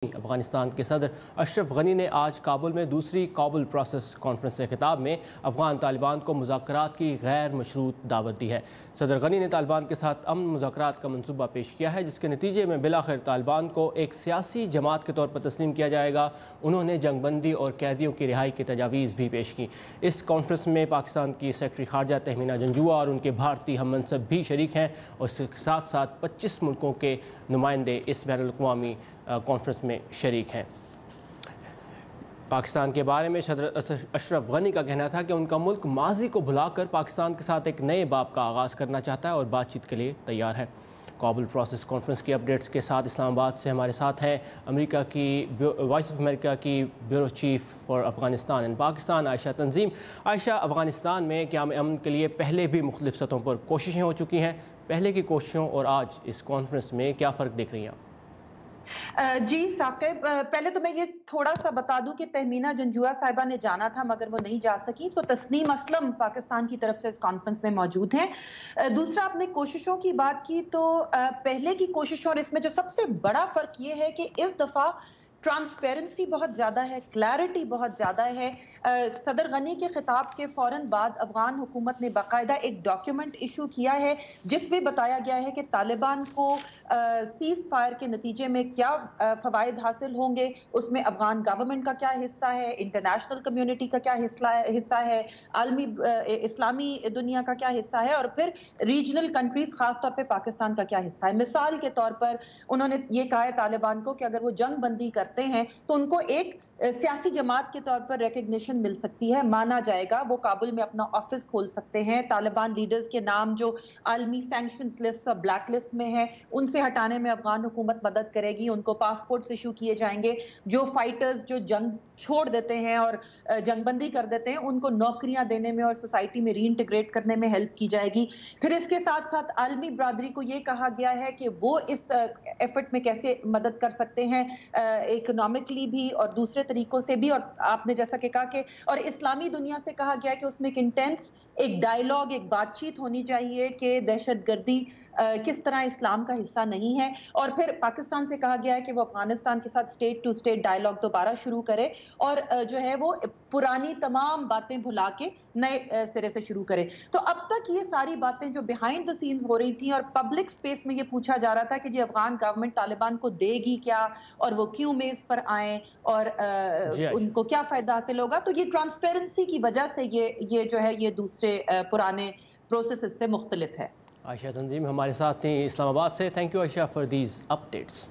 افغانستان کے صدر اشرف غنی نے آج کابل میں دوسری کابل پروسیس کانفرنس سے خطاب میں افغان طالبان کو مذاکرات کی غیر مشروط دعوت دی ہے۔ صدر غنی نے طالبان کے ساتھ امن مذاکرات کا منصوبہ پیش کیا ہے، جس کے نتیجے میں بالآخر طالبان کو ایک سیاسی جماعت کے طور پر تسلیم کیا جائے گا۔ انہوں نے جنگ بندی اور قیدیوں کی رہائی کی تجاویز بھی پیش کی۔ اس کانفرنس میں پاکستان کی سیکرٹری خارجہ تہمینہ جنجوعہ اور ان کے بھارتی ہم منصب بھی شریک ہیں، اور اس کے ساتھ ساتھ 25 ملکوں کے نمائندے اس بین الاقوامی کانفرنس میں شریک ہیں۔ پاکستان کے بارے میں صدر اشرف غنی کا کہنا تھا کہ ان کا ملک ماضی کو بھلا کر پاکستان کے ساتھ ایک نئے باب کا آغاز کرنا چاہتا ہے اور بات چیت کے لیے تیار ہے۔ کابل پروسیس کانفرنس کی اپڈیٹس کے ساتھ اسلام آباد سے ہمارے ساتھ ہیں امریکہ کی وائس آف امریکہ کی bureau chief for Afghanistan and Pakistan Ayesha Tanzeem. Ayesha, Afghanistan میں قیام امن کے لیے پہلے بھی مختلف سطحوں پر کوششیں ہو چکی ہیں، پہلے کی کوششوں اور آج اس کانفرنس میں کیا فرق دیکھ رہی ہیں؟ جی ثاقب، پہلے تو میں یہ تھوڑا سا بتا دوں کہ تہمینہ جنجوعہ صاحبہ نے جانا تھا مگر وہ نہیں جا سکی، تو تسنیم اسلم پاکستان کی طرف سے اس کانفرنس میں موجود ہیں۔ دوسرا، آپ نے کوششوں کی بات کی تو پہلے کی کوششوں اور اس میں جو سب سے بڑا فرق یہ ہے کہ اس دفعہ ٹرانسپیرنسی بہت زیادہ ہے، کلیئرٹی بہت زیادہ ہے۔ صدر غنی کے خطاب کے فوراً بعد افغان حکومت نے باقاعدہ ایک ڈاکیومنٹ ایشو کیا ہے جس میں بتایا گیا ہے کہ طالبان کو سیز فائر کے نتیجے میں کیا فوائد حاصل ہوں گے، اس میں افغان گورنمنٹ کا کیا حصہ ہے، انٹرنیشنل کمیونٹی کا کیا حصہ ہے، عالمی اسلامی دنیا کا کیا حصہ ہے، اور پھر ریجنل کنٹریز خاص طور پہ پاکستان کا کیا حصہ ہے۔ مثال کے طور پر انہوں نے یہ کہا ہے طالبان کو کہ اگر وہ جنگ بندی کرتے ہیں تو ان کو ایک سیاسی جماعت کے طور پر ریکگنیشن مل سکتی ہے، مانا جائے گا، وہ کابل میں اپنا آفس کھول سکتے ہیں۔ طالبان لیڈرز کے نام جو عالمی سینکشنز لسٹ اور بلیک لسٹ میں ہیں ان سے ہٹانے میں افغان حکومت مدد کرے گی، ان کو پاسپورٹس ایشو کیے جائیں گے، جو فائٹرز جو جنگ چھوڑ دیتے ہیں اور جنگ بندی کر دیتے ہیں ان کو نوکریاں دینے میں اور سوسائٹی میں ری انٹیگریٹ کرنے میں ہیلپ کی جائے گی۔ پھر اس کے ساتھ ساتھ عالمی برادری کو یہ کہا گیا ہے کہ وہ اس ایفرٹ میں کیسے مدد کر سکتے ہیں، اکنامکلی بھی اور دوسرے طریقوں سے بھی، اور آپ نے جیسا کہ کہا کہ اور اسلامی دنیا سے کہا گیا کہ اس میں ایک انٹینس ایک ڈائیلاگ، ایک بات چیت ہونی چاہیے کہ دہشت گردی کس طرح اسلام کا حصہ نہیں ہے، اور پھر پاکستان سے کہا گیا ہے کہ وہ افغانستان کے ساتھ اسٹیٹ ٹو اسٹیٹ ڈائیلاگ دوبارہ شروع کرے اور جو ہے وہ پرانی تمام باتیں بھلا کے نئے سرے سے شروع کرے۔ تو اب تک یہ ساری باتیں جو بیہائنڈ دا سینز ہو رہی تھیں اور پبلک سپیس میں یہ پوچھا جا رہا تھا کہ جی افغان گورنمنٹ طالبان کو دے گی کیا اور وہ کیوں میز پر آئیں اور ان کو کیا فائدہ حاصل ہوگا، تو یہ ٹرانسپیرنسی کی وجہ سے یہ جو ہے یہ دوسرے پرانے پروسیسز سے مختلف ہے۔ عائشہ تنظیم ہمارے ساتھ تھیں اسلام آباد سے۔ Thank you Ayesha for these updates.